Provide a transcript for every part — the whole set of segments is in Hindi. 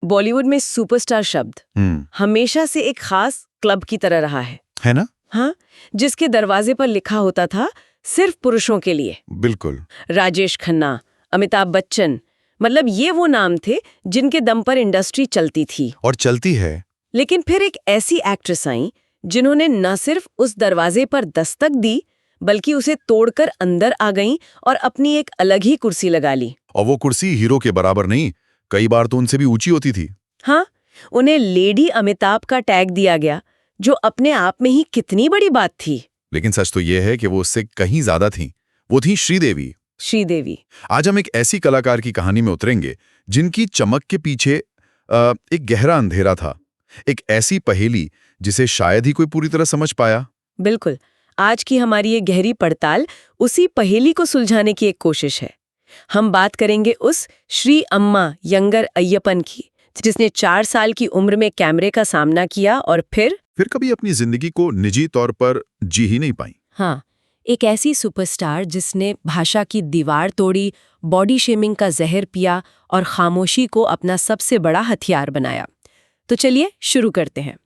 बॉलीवुड में सुपरस्टार शब्द हमेशा से एक खास क्लब की तरह रहा है ना? हाँ, जिसके दरवाजे पर लिखा होता था सिर्फ पुरुषों के लिए। बिल्कुल। राजेश खन्ना, अमिताभ बच्चन, मतलब ये वो नाम थे जिनके दम पर इंडस्ट्री चलती थी और चलती है। लेकिन फिर एक ऐसी एक्ट्रेस आई जिन्होंने न सिर्फ उस दरवाजे पर दस्तक दी बल्कि उसे तोड़कर अंदर आ गईं और अपनी एक अलग ही कुर्सी लगा ली। और वो कुर्सी हीरो के बराबर नहीं, कई बार तो उनसे भी ऊंची होती थी। हाँ, उन्हें लेडी अमिताभ का टैग दिया गया, जो अपने आप में ही कितनी बड़ी बात थी। लेकिन सच तो ये है कि वो उससे कहीं ज्यादा थी। वो थी श्रीदेवी। श्रीदेवी। आज हम एक ऐसी कलाकार की कहानी में उतरेंगे जिनकी चमक के पीछे एक गहरा अंधेरा था, एक ऐसी पहेली जिसे शायद ही कोई पूरी तरह समझ पाया। बिल्कुल, आज की हमारी ये गहरी पड़ताल उसी पहेली को सुलझाने की एक कोशिश है। हम बात करेंगे उस श्री अम्मा यंगर अय्यपन की, जिसने 4 साल की उम्र में कैमरे का सामना किया और फिर कभी अपनी जिंदगी को निजी तौर पर जी ही नहीं पाई। हाँ, एक ऐसी सुपरस्टार जिसने भाषा की दीवार तोड़ी, बॉडी शेमिंग का जहर पिया और खामोशी को अपना सबसे बड़ा हथियार बनाया। तो चलिए शुरू करते हैं।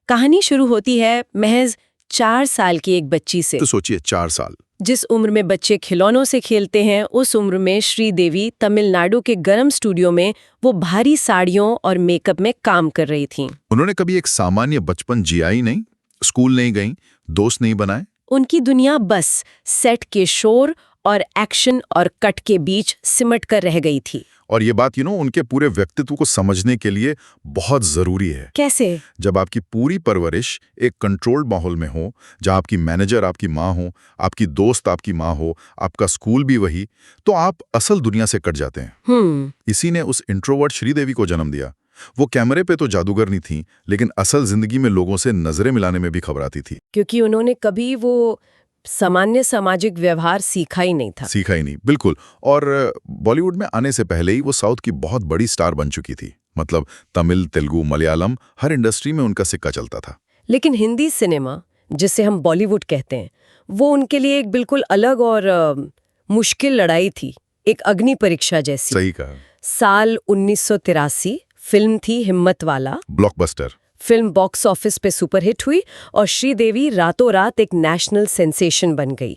कहानी शुरू होती है महज 4 साल की एक बच्ची से। तो सोचिए 4 साल। जिस उम्र में बच्चे खिलौनों से खेलते हैं, उस उम्र में श्रीदेवी तमिलनाडु के गर्म स्टूडियो में वो भारी साड़ियों और मेकअप में काम कर रही थीं। उन्होंने कभी एक सामान्य बचपन जिया ही नहीं, स्कूल नहीं गईं, दोस्त नहीं बनाए। उनकी दुनिया बस सेट के शोर और एक्शन और कट के बीच सिमट कर रह गई थी। और ये बात उनके पूरे व्यक्तित्व को समझने के लिए बहुत जरूरी है। कैसे? जब आपकी पूरी परवरिश एक कंट्रोल्ड माहौल में हो, जहां आपकी मैनेजर आपकी माँ हो, आपकी दोस्त आपकी माँ हो, आपका स्कूल भी वही, तो आप असल दुनिया से कट जाते हैं। इसी ने उस इंट्रोवर्ट श्रीदेवी को जन्म दिया। वो कैमरे पे तो जादूगर नहीं थी, लेकिन असल जिंदगी में लोगों से नजरें मिलाने में भी घबराती थी। क्योंकि उन्होंने कभी वो सामान्य सामाजिक व्यवहार सीखा ही नहीं था। सीखा ही नहीं, बिल्कुल। और बॉलीवुड में आने से पहले ही वो साउथ की बहुत बड़ी स्टार बन चुकी थी। मतलब तमिल, तेलुगु, मलयालम, हर इंडस्ट्री में उनका सिक्का चलता था। लेकिन हिंदी सिनेमा, जिसे हम बॉलीवुड कहते हैं, वो उनके लिए एक बिल्कुल अलग और मुश्किल लड़ाई थी, एक अग्नि परीक्षा जैसी। सही कहा। साल 1983 फिल्म थी हिम्मत वाला। ब्लॉकबस्टर। फिल्म बॉक्स ऑफिस पे सुपरहिट हुई और श्रीदेवी रातों रात एक नेशनल सेंसेशन बन गई।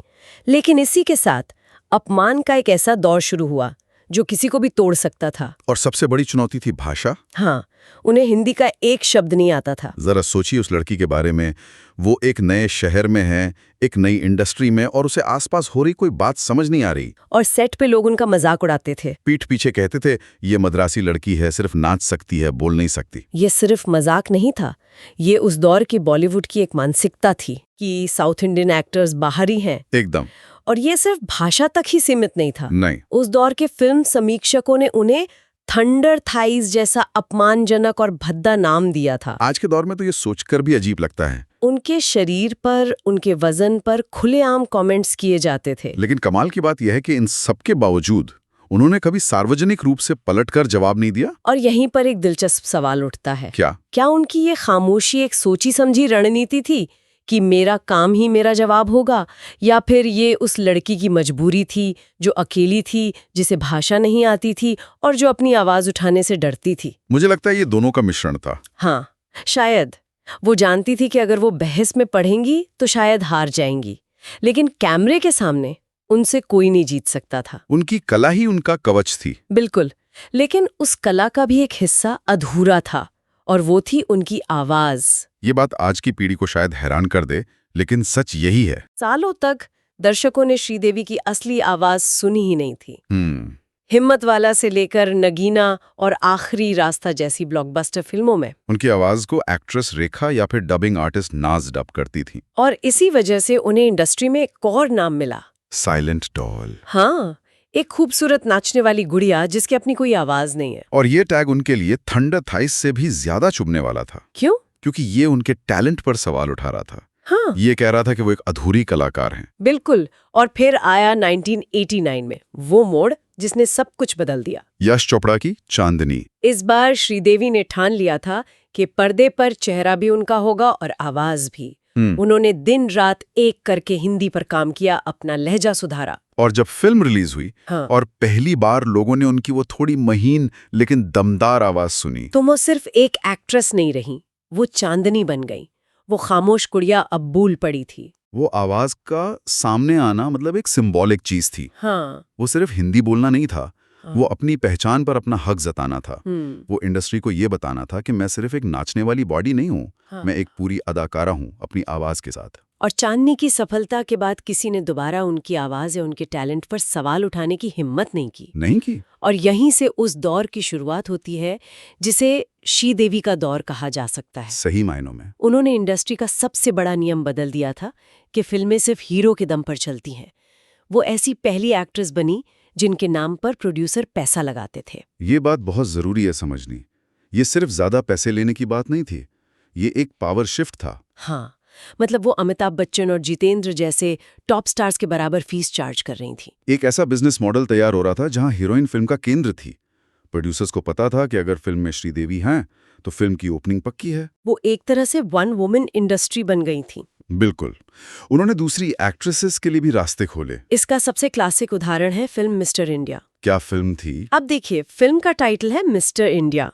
लेकिन इसी के साथ अपमान का एक ऐसा दौर शुरू हुआ जो किसी को भी तोड़ सकता था। और सबसे बड़ी चुनौती थी भाषा। हाँ, उन्हें हिंदी का एक शब्द नहीं आता था। जरा सोचिए उस लड़की के बारे में। वो एक नए शहर में है, एक नई इंडस्ट्री में, और उसे आसपास हो रही कोई बात समझ नहीं आ रही। और सेट पे लोग उनका मजाक उड़ाते थे। पीठ पीछे कहते थे ये मद्रासी लड़की है, सिर्फ नाच सकती है, बोल नहीं सकती। ये सिर्फ मजाक नहीं था, ये उस दौर की बॉलीवुड की एक मानसिकता थी कि साउथ इंडियन एक्टर्स बाहरी हैं। एकदम। और ये सिर्फ भाषा तक ही सीमित नहीं था। नहीं। उस दौर के फिल्म समीक्षकों ने उन्हें थंडर थाइज जैसा अपमानजनक और भद्दा नाम दिया था। आज के दौर में तो ये सोचकर भी अजीब लगता है। उनके शरीर पर, उनके वजन पर खुलेआम कमेंट्स किए जाते थे। लेकिन कमाल की बात यह है कि इन सब के बावजूद उन्होंने कभी सार्वजनिक रूप से पलटकर जवाब नहीं दिया। और यहीं पर एक दिलचस्प सवाल उठता है, क्या उनकी ये खामोशी एक सोची समझी रणनीति थी कि मेरा काम ही मेरा जवाब होगा, या फिर ये उस लड़की की मजबूरी थी जो अकेली थी, जिसे भाषा नहीं आती थी और जो अपनी आवाज उठाने से डरती थी? मुझे लगता है ये दोनों का मिश्रण था। हाँ, शायद वो जानती थी कि अगर वो बहस में पढ़ेंगी तो शायद हार जाएंगी, लेकिन कैमरे के सामने उनसे कोई नहीं जीत सकता था। उनकी कला ही उनका कवच थी। बिल्कुल, लेकिन उस कला का भी एक हिस्सा अधूरा था, और वो थी उनकी आवाज। ये बात आज की पीढ़ी को शायद हैरान कर दे, लेकिन सच यही है। सालों तक दर्शकों ने श्रीदेवी की असली आवाज सुनी ही नहीं थी। हिम्मत वाला से लेकर नगीना और आखिरी रास्ता जैसी ब्लॉकबस्टर फिल्मों में उनकी आवाज को एक्ट्रेस रेखा या फिर डबिंग आर्टिस्ट नाज डब करती थी। और इसी वजह से उन्हें इंडस्ट्री में एक और नाम मिला, साइलेंट डॉल। हाँ, एक खूबसूरत नाचने वाली गुड़िया जिसकी अपनी कोई आवाज नहीं है। और ये टैग उनके लिए थंडर थाइस से भी ज्यादा चुभने वाला था। क्यों? क्योंकि ये उनके टैलेंट पर सवाल उठा रहा था। हाँ, ये कह रहा था कि वो एक अधूरी कलाकार हैं। बिल्कुल। और फिर आया 1989 में वो मोड़ जिसने सब कुछ बदल दिया। यश चोपड़ा की चांदनी। इस बार श्रीदेवी ने ठान लिया था कि पर्दे पर चेहरा भी उनका होगा और आवाज भी। उन्होंने दिन रात एक करके हिंदी पर काम किया, अपना लहजा सुधारा। और जब फिल्म रिलीज हुई और पहली बार लोगों ने उनकी वो थोड़ी महीन लेकिन दमदार आवाज सुनी, तो वो सिर्फ एक एक्ट्रेस नहीं रही, वो चांदनी बन गई। वो खामोश कुड़िया अब भूल पड़ी थी। वो आवाज का सामने आना मतलब एक सिंबॉलिक चीज थी। वो सिर्फ हिंदी बोलना नहीं था, वो अपनी पहचान पर अपना हक जताना था। वो इंडस्ट्री को ये बताना था कि मैं सिर्फ एक नाचने वाली बॉडी नहीं हूँ, मैं एक पूरी अदाकारा हूँ अपनी आवाज के साथ। और चांदनी की सफलता के बाद किसी ने दोबारा उनकी आवाज या उनके टैलेंट पर सवाल उठाने की हिम्मत नहीं की। और यहीं से उस दौर की शुरुआत होती है जिसे श्रीदेवी का दौर कहा जा सकता है। सही मायनों में उन्होंने इंडस्ट्री का सबसे बड़ा नियम बदल दिया था कि फिल्में सिर्फ हीरो के दम पर चलती हैं। वो ऐसी पहली एक्ट्रेस बनी जिनके नाम पर प्रोड्यूसर पैसा लगाते थे। ये बात बहुत जरूरी है समझनी। ये सिर्फ ज्यादा पैसे लेने की बात नहीं थी, ये एक पावर शिफ्ट था। हाँ, मतलब वो अमिताभ बच्चन और जितेंद्र जैसे टॉप स्टार्स के बराबर फीस चार्ज कर रही थी। एक ऐसा बिजनेस मॉडल तैयार हो रहा था जहां हीरोइन फिल्म का केंद्र थी। प्रोड्यूसर्स को पता था कि अगर फिल्म में श्रीदेवी हैं तो फिल्म की ओपनिंग पक्की है। वो एक तरह से वन वुमेन इंडस्ट्री बन गई थी। बिल्कुल। उन्होंने दूसरी एक्ट्रेसेस के लिए भी रास्ते खोले। इसका सबसे क्लासिक उदाहरण है फिल्म मिस्टर इंडिया। क्या फिल्म थी? अब देखिए, फिल्म का टाइटल है mister India.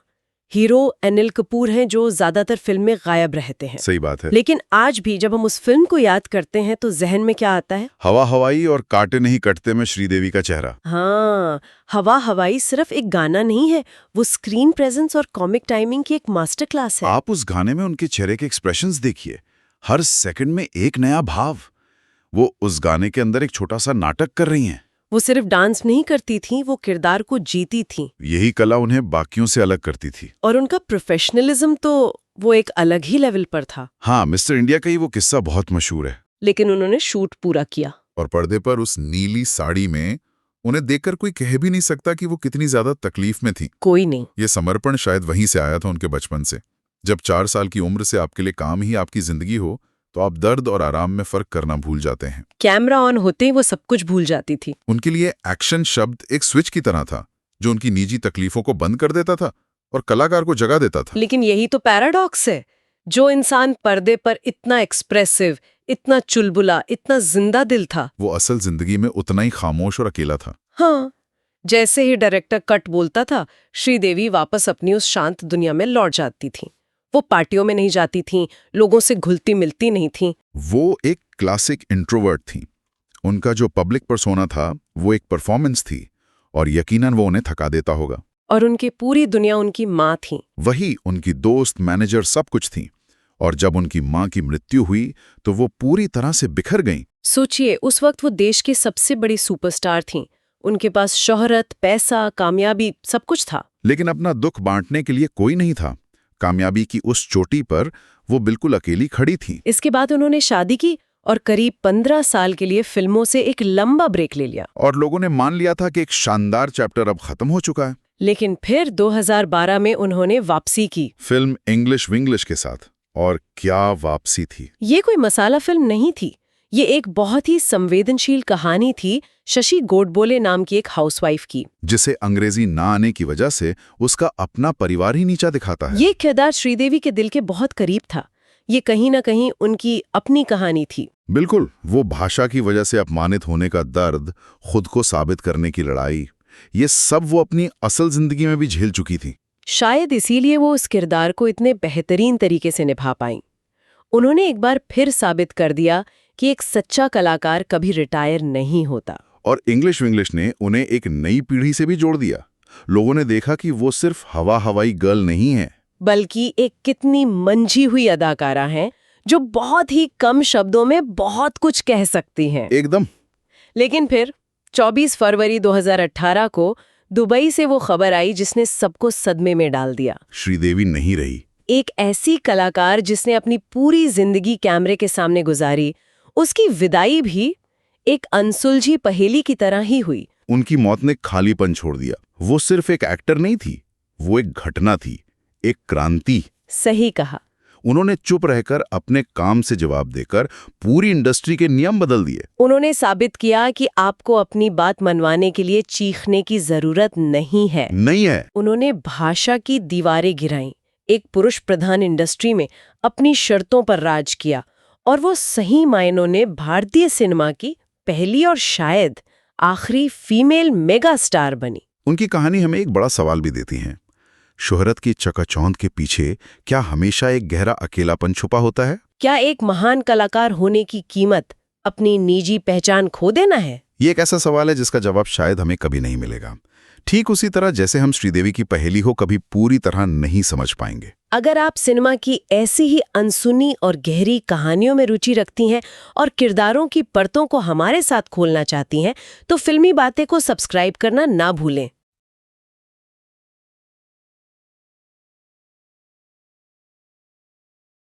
Hero Anil Kapoor हैं जो ज्यादातर फिल्म में गायब रहते हैं। सही बात है। लेकिन आज भी जब हम उस फिल्म को याद करते हैं तो जहन में क्या आता है? हवा हवाई और कांटे नहीं कटते में श्रीदेवी का चेहरा। हाँ, हवा हवाई सिर्फ एक गाना नहीं है, वो स्क्रीन प्रेजेंस और कॉमिक टाइमिंग की एक मास्टर क्लास है। आप उस गाने में उनके चेहरे के एक्सप्रेशंस देखिए, हर सेकंड में एक नया भाव। वो उस गाने के अंदर एक छोटा सा नाटक कर रही हैं। वो सिर्फ डांस नहीं करती थी, वो किरदार को जीती थी। यही कला उन्हें बाकियों से अलग करती थी। और उनका प्रोफेशनलिज्म तो वो एक अलग ही लेवल पर था। हाँ, मिस्टर इंडिया का ही वो किस्सा बहुत मशहूर है। लेकिन उन्होंने शूट पूरा किया और पर्दे पर उस नीली साड़ी में उन्हें देखकर कोई कह भी नहीं सकता कि वो कितनी ज्यादा तकलीफ में थी। कोई नहीं। ये समर्पण शायद वहीं से आया था, उनके बचपन से। जब 4 साल की उम्र से आपके लिए काम ही आपकी जिंदगी हो तो आप दर्द और आराम में फर्क करना भूल जाते हैं। कैमरा ऑन होते ही वो सब कुछ भूल जाती थी। उनके लिए एक्शन शब्द एक स्विच की तरह था जो उनकी निजी तकलीफों को बंद कर देता था और कलाकार को जगा देता था। लेकिन यही तो पैराडॉक्स है, जो इंसान पर्दे पर इतना एक्सप्रेसिव, इतना चुलबुला, इतना जिंदा दिल था, वो असल जिंदगी में उतना ही खामोश और अकेला था। हाँ, जैसे ही डायरेक्टर कट बोलता था, श्रीदेवी वापस अपनी उस शांत दुनिया में लौट जाती थी। वो पार्टियों में नहीं जाती थीं, लोगों से घुलती मिलती नहीं थीं। वो एक क्लासिक इंट्रोवर्ट थी। उनका जो पब्लिक पर्सोना था वो एक परफॉर्मेंस थी और यकीनन वो उन्हें थका देता होगा। और उनकी पूरी दुनिया उनकी माँ थी। वही उनकी दोस्त, मैनेजर, सब कुछ थी। और जब उनकी माँ की मृत्यु हुई तो वो पूरी तरह से बिखर गईं। सोचिए, उस वक्त वो देश की सबसे बड़ी सुपरस्टार थीं। उनके पास शोहरत, पैसा, कामयाबी, सब कुछ था। लेकिन अपना दुख बांटने के लिए कोई नहीं था। कामयाबी की उस चोटी पर वो बिल्कुल अकेली खड़ी थी। इसके बाद उन्होंने शादी की और करीब 15 साल के लिए फिल्मों से एक लंबा ब्रेक ले लिया। और लोगों ने मान लिया था कि एक शानदार चैप्टर अब खत्म हो चुका है। लेकिन फिर 2012 में उन्होंने वापसी की, फिल्म इंग्लिश विंग्लिश के साथ। और क्या वापसी थी! ये कोई मसाला फिल्म नहीं थी, ये एक बहुत ही संवेदनशील कहानी थी शशि गोडबोले नाम की एक हाउसवाइफ की, जिसे अंग्रेजी ना आने की वजह से उसका अपना परिवार ही नीचा दिखाता है। ये किरदार श्रीदेवी के दिल के बहुत करीब था। ये कहीं ना कहीं उनकी अपनी कहानी थी। बिल्कुल। वो भाषा की वजह से अपमानित होने का दर्द, खुद को साबित करने की लड़ाई, ये सब वो अपनी असल जिंदगी में भी झेल चुकी थी। शायद इसीलिए वो उस किरदार को इतने बेहतरीन तरीके से निभा पाईं। उन्होंने एक बार फिर साबित कर दिया कि एक सच्चा कलाकार कभी रिटायर नहीं होता। और इंग्लिश विंग्लिश ने उन्हें एक नई पीढ़ी से भी जोड़ दिया। लोगों ने देखा कि वो सिर्फ हवा हवाई गर्ल नहीं है, बल्कि एक कितनी मंझी हुई अदाकारा हैं जो बहुत ही कम शब्दों में बहुत कुछ कह सकती हैं। एकदम। लेकिन फिर 24 फरवरी 2018 को दुबई से वो खबर आई जिसने सबको सदमे में डाल दिया। श्रीदेवी नहीं रही। एक ऐसी कलाकार जिसने अपनी पूरी जिंदगी कैमरे के सामने गुजारी, उसकी विदाई भी एक अनसुलझी पहेली की तरह ही हुई। उनकी मौत ने खालीपन छोड़ दिया। वो सिर्फ एक एक्टर नहीं थी, वो एक घटना थी, एक क्रांति। सही कहा। उन्होंने चुप रहकर अपने काम से जवाब देकर पूरी इंडस्ट्री के नियम बदल दिए। उन्होंने साबित किया कि आपको अपनी बात मनवाने के लिए चीखने की जरूरत नहीं है। उन्होंने भाषा की दीवारें गिराईं, एक पुरुष प्रधान इंडस्ट्री में अपनी शर्तों पर राज किया और वो सही मायनों में भारतीय सिनेमा की पहली और शायद आखिरी फीमेल मेगा स्टार बनी। उनकी कहानी हमें एक बड़ा सवाल भी देती है। शोहरत की चकाचौंध के पीछे क्या हमेशा एक गहरा अकेलापन छुपा होता है? क्या एक महान कलाकार होने की कीमत अपनी निजी पहचान खो देना है? ये एक ऐसा सवाल है जिसका जवाब शायद हमें कभी नहीं मिलेगा। ठीक उसी तरह जैसे हम श्रीदेवी की पहेली को कभी पूरी तरह नहीं समझ पाएंगे। अगर आप सिनेमा की ऐसी ही अनसुनी और गहरी कहानियों में रुचि रखती हैं और किरदारों की परतों को हमारे साथ खोलना चाहती हैं, तो फिल्मी बातें को सब्सक्राइब करना ना भूलें।